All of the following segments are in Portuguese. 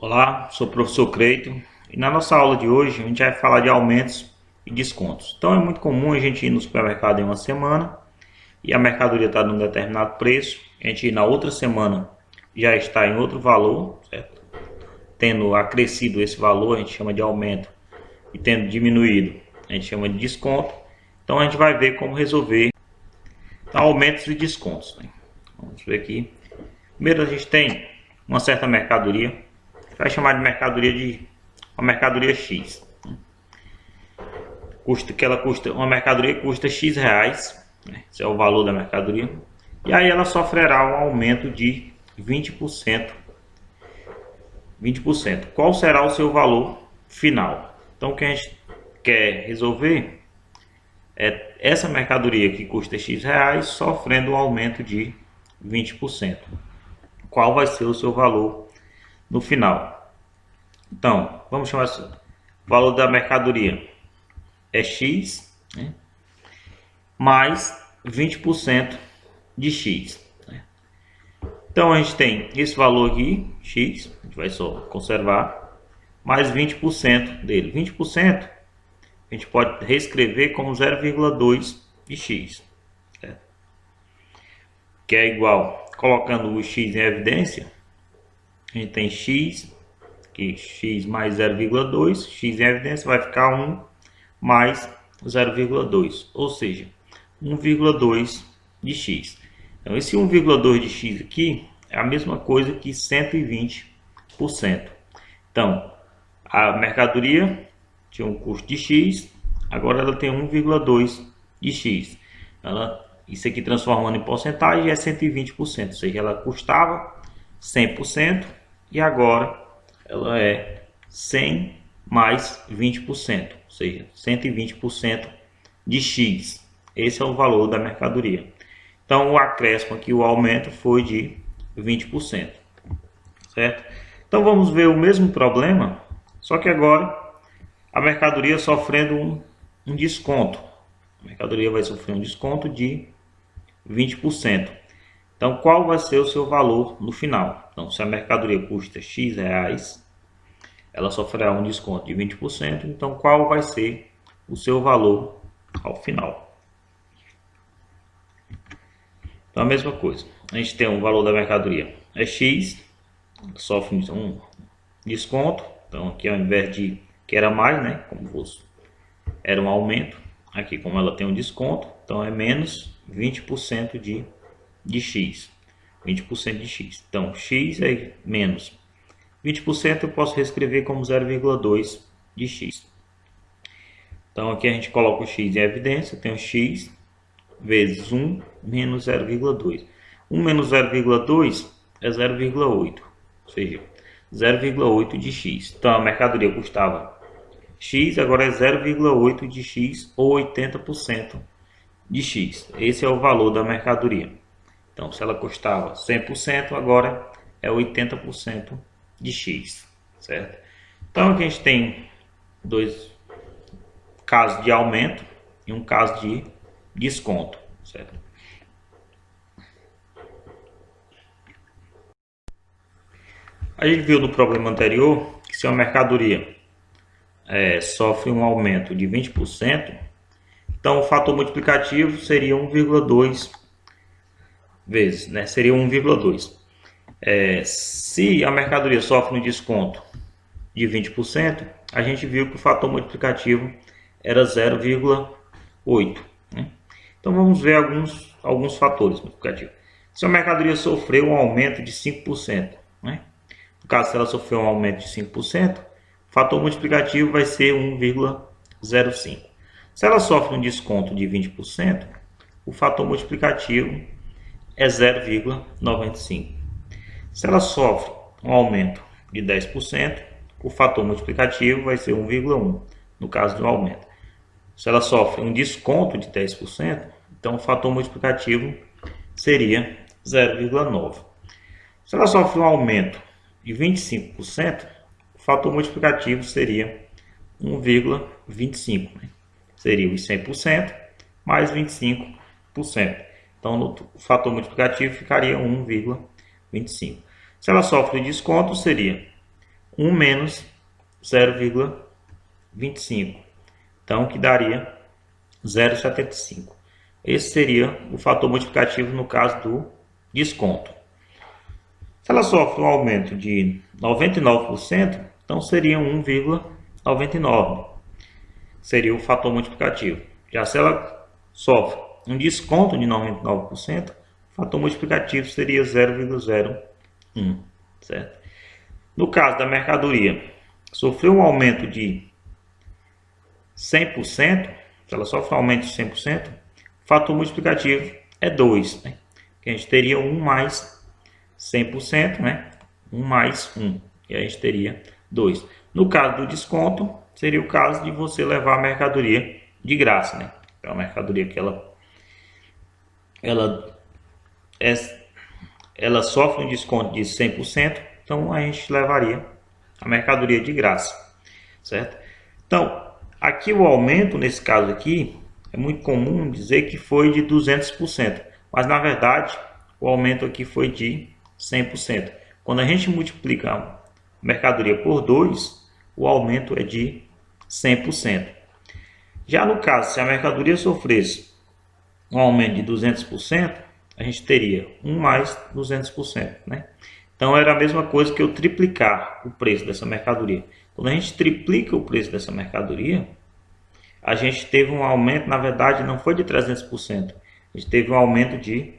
Olá, sou o professor Creito e na nossa aula de hoje a gente vai falar de aumentos e descontos. Então é muito comum a gente ir no supermercado em uma semana e a mercadoria está num determinado preço, a gente ir na outra semana já está em outro valor, certo? Tendo acrescido esse valor a gente chama de aumento e tendo diminuído a gente chama de desconto. Então a gente vai ver como resolver aumentos e descontos, né? Vamos ver aqui. Primeiro a gente tem uma certa mercadoria, vai chamar de mercadoria de uma mercadoria X. Uma mercadoria custa X reais, né? Esse é o valor da mercadoria. E aí ela sofrerá um aumento de 20%. 20%. Qual será o seu valor final? Então o que a gente quer resolver é essa mercadoria que custa X reais sofrendo um aumento de 20%. Qual vai ser o seu valor no final? Então, vamos chamar assim, o valor da mercadoria é X, né, mais 20% de X. Né? Então, a gente tem esse valor aqui, X, a gente vai só conservar, mais 20% dele. 20% a gente pode reescrever como 0,2 de X, certo? Que é igual, colocando o X em evidência, a gente tem X, que X mais 0,2, X em evidência vai ficar 1 mais 0,2, ou seja, 1,2 de X. Então esse 1,2 de X aqui é a mesma coisa que 120%. Então a mercadoria tinha um custo de X, agora ela tem 1,2 de X. Isso aqui transformando em porcentagem é 120%, ou seja, ela custava 100% e agora ela é 100 mais 20%, ou seja, 120% de X. Esse é o valor da mercadoria. Então o acréscimo aqui, o aumento foi de 20%, certo? Então vamos ver o mesmo problema, só que agora a mercadoria sofrendo um desconto. A mercadoria vai sofrer um desconto de 20%. Então qual vai ser o seu valor no final? Então se a mercadoria custa X reais, ela sofrerá um desconto de 20%, então qual vai ser o seu valor ao final? Então a mesma coisa, a gente tem o valor da mercadoria é X, sofre um desconto, então aqui ao invés de que era mais, né, como fosse, era um aumento, aqui como ela tem um desconto, então é menos 20% de X, 20% de X, então X é menos 20% eu posso reescrever como 0,2 de X. Então aqui a gente coloca o X em evidência, tem o X vezes 1 menos 0,2. 1 menos 0,2 é 0,8, ou seja, 0,8 de X. Então a mercadoria custava X, agora é 0,8 de X ou 80% de X. Esse é o valor da mercadoria. Então se ela custava 100%, agora é 80% de X, certo? Então aqui a gente tem dois casos de aumento e um caso de desconto, certo? A gente viu no problema anterior que se uma mercadoria sofre um aumento de 20%, então o fator multiplicativo seria 1,2 vezes, né? Seria 1,2. Se a mercadoria sofre um desconto de 20%, a gente viu que o fator multiplicativo era 0,8. Né? Então vamos ver alguns fatores multiplicativos. Se a mercadoria sofreu um aumento de 5%, né? No caso, se ela sofreu um aumento de 5%, o fator multiplicativo vai ser 1,05. Se ela sofre um desconto de 20%, o fator multiplicativo é 0,95. Se ela sofre um aumento de 10%, o fator multiplicativo vai ser 1,1, no caso do aumento. Se ela sofre um desconto de 10%, então o fator multiplicativo seria 0,9. Se ela sofre um aumento de 25%, o fator multiplicativo seria 1,25. Né? Seria os 100% mais 25%. Então o fator multiplicativo ficaria 1,25. Se ela sofre desconto, seria 1 menos 0,25. Então, que daria 0,75. Esse seria o fator multiplicativo no caso do desconto. Se ela sofre um aumento de 99%, então seria 1,99. Seria o fator multiplicativo. Já se ela sofre um desconto de 99%, o fator multiplicativo seria 0,01, certo? No caso da mercadoria, sofreu um aumento de 100%, se ela sofre um aumento de 100%, o fator multiplicativo é 2, né? Que a gente teria 1 mais 100%, né? 1 mais 1, e a gente teria 2. No caso do desconto, seria o caso de você levar a mercadoria de graça, né? É uma mercadoria que ela sofre um desconto de 100%, então a gente levaria a mercadoria de graça, certo? Então, aqui o aumento, nesse caso aqui, é muito comum dizer que foi de 200%, mas na verdade o aumento aqui foi de 100%. Quando a gente multiplica a mercadoria por 2, o aumento é de 100%. Já no caso, se a mercadoria sofresse um aumento de 200%, a gente teria 1 mais 200%, né? Então era a mesma coisa que eu triplicar o preço dessa mercadoria. Quando a gente triplica o preço dessa mercadoria, a gente teve um aumento, na verdade não foi de 300%, a gente teve um aumento de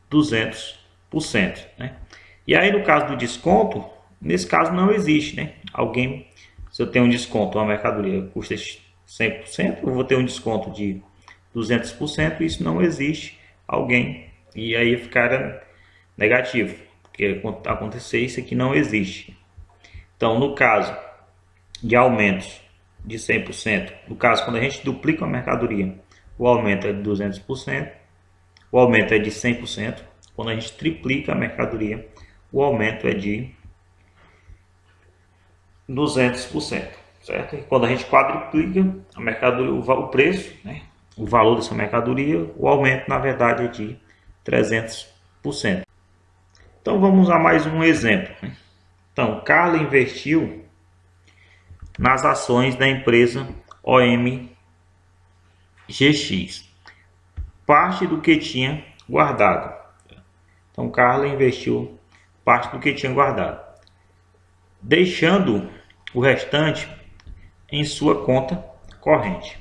200%, né? E aí no caso do desconto, nesse caso não existe, né? Se eu tenho um desconto, uma mercadoria custa 100%, eu vou ter um desconto de 200%, isso não existe e aí ficar negativo, porque acontecer isso aqui não existe. Então, no caso de aumentos de 100%, no caso quando a gente duplica a mercadoria, o aumento é de 200%, o aumento é de 100%, quando a gente triplica a mercadoria, o aumento é de 200%, certo? E quando a gente quadruplica a mercadoria, o preço, né, o valor dessa mercadoria, o aumento na verdade é de 300%. Então vamos a mais um exemplo, né? Então, Carla investiu nas ações da empresa OMGX, parte do que tinha guardado. Então, Carla investiu parte do que tinha guardado, deixando o restante em sua conta corrente.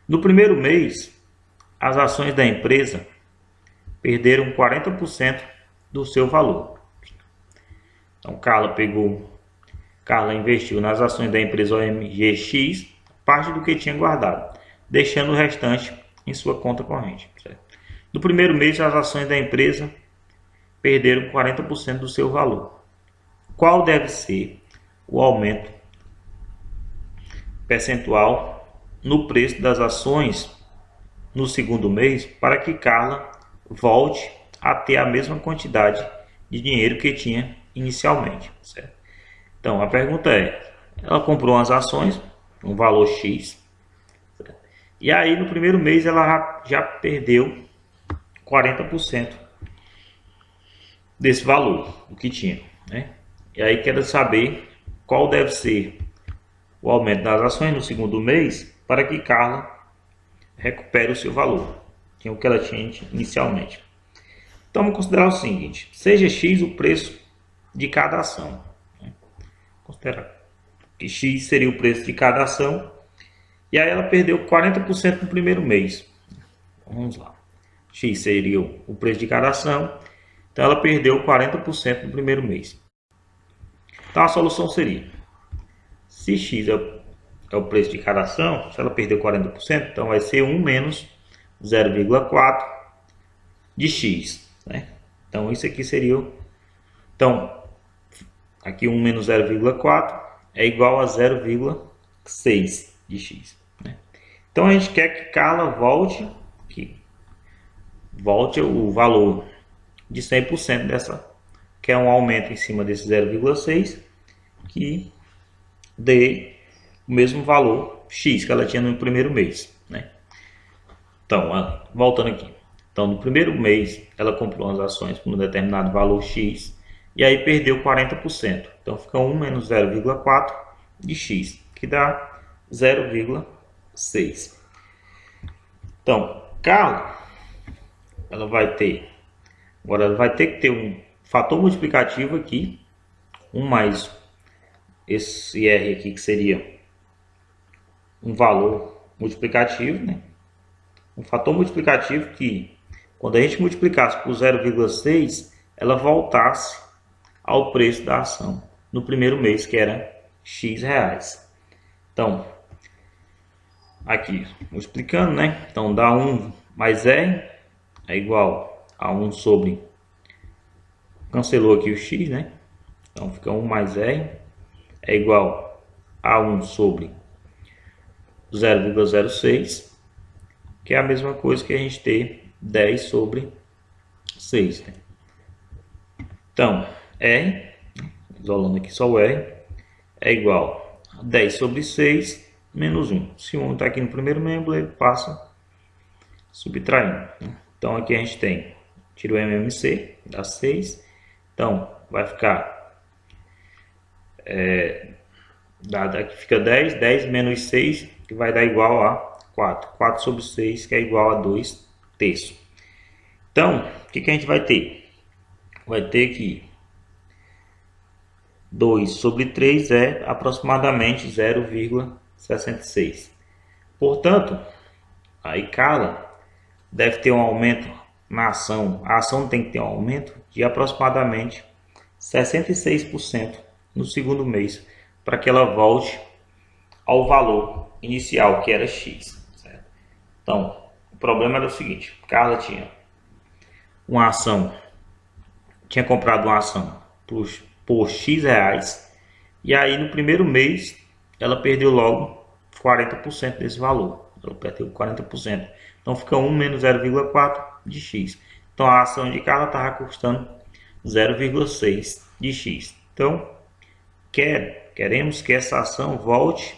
No primeiro mês, as ações da empresa perderam 40% do seu valor. Então, Carla investiu nas ações da empresa OMGX parte do que tinha guardado, deixando o restante em sua conta corrente, certo? No primeiro mês, as ações da empresa perderam 40% do seu valor. Qual deve ser o aumento percentual no preço das ações no segundo mês para que Carla volte a ter a mesma quantidade de dinheiro que tinha inicialmente, certo? Então a pergunta é, ela comprou umas ações, um valor X, certo? E aí no primeiro mês ela já perdeu 40% desse valor, o que tinha, né? E aí quero saber qual deve ser o aumento das ações no segundo mês para que Carla recupere o seu valor, que é o que ela tinha inicialmente. Então vamos considerar o seguinte, seja X o preço de cada ação, né? Considerar que X seria o preço de cada ação, e aí ela perdeu 40% no primeiro mês. Vamos lá, X seria o preço de cada ação, então ela perdeu 40% no primeiro mês. Então a solução seria, se X é o preço de cada ação, se ela perdeu 40%, então vai ser 1 menos 0,4 de X, né? Então isso aqui seria, então aqui 1 menos 0,4 é igual a 0,6 de X, né? Então a gente quer que Carla volte o valor de 100% dessa, que é um aumento em cima desse 0,6, que dê o mesmo valor X que ela tinha no primeiro mês, né? Então, voltando aqui. Então, no primeiro mês, ela comprou as ações por um determinado valor X e aí perdeu 40%. Então fica 1 menos 0,4 de x, que dá 0,6. Então, Carla, ela vai ter, agora ela vai ter que ter um fator multiplicativo aqui, 1 mais esse R aqui, que seria um valor multiplicativo, né? Um fator multiplicativo que, quando a gente multiplicasse por 0,6, ela voltasse ao preço da ação no primeiro mês, que era X reais. Então, aqui, multiplicando, né? Então, dá 1 mais R é igual a 1 sobre... Cancelou aqui o X, né? Então, fica 1 mais R é igual a 1 sobre 0,06, que é a mesma coisa que a gente ter 10 sobre 6. Né? Então, R, isolando aqui só o R, é igual a 10 sobre 6 menos 1. Se 1 está aqui no primeiro membro, ele passa subtraindo. Né? Então, aqui a gente tem, tira o MMC, dá 6. Então, vai ficar, aqui fica 10, 10 menos 6, que vai dar igual a 4. 4 sobre 6, que é igual a 2 terços. Então, o que a gente vai ter? Vai ter que 2 sobre 3 é aproximadamente 0,66. Portanto, aí Carla deve ter um aumento na ação. A ação tem que ter um aumento de aproximadamente 66% no segundo mês, para que ela volte ao valor inicial, que era X. Certo? Então, o problema era o seguinte: Carla tinha uma ação, tinha comprado uma ação por X reais, e aí no primeiro mês ela perdeu logo 40% desse valor. Ela perdeu 40%. Então fica 1 menos 0,4 de X. Então a ação de Carla estava custando 0,6 de X. Então queremos que essa ação volte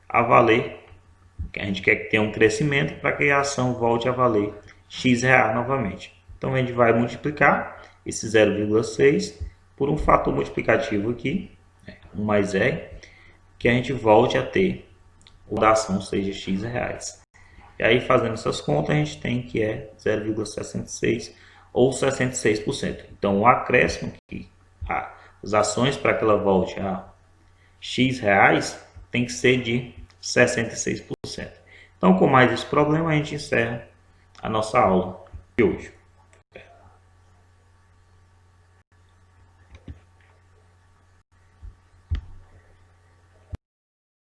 a valer, que a gente quer que tenha um crescimento para que a ação volte a valer X reais novamente. Então a gente vai multiplicar esse 0,6 por um fator multiplicativo aqui, 1 mais R, que a gente volte a ter o da ação seja X reais. E aí, fazendo essas contas, a gente tem que é 0,66 ou 66%. Então, o acréscimo que as ações para que ela volte a X reais tem que ser de 66%. Então, com mais esse problema, a gente encerra a nossa aula de hoje.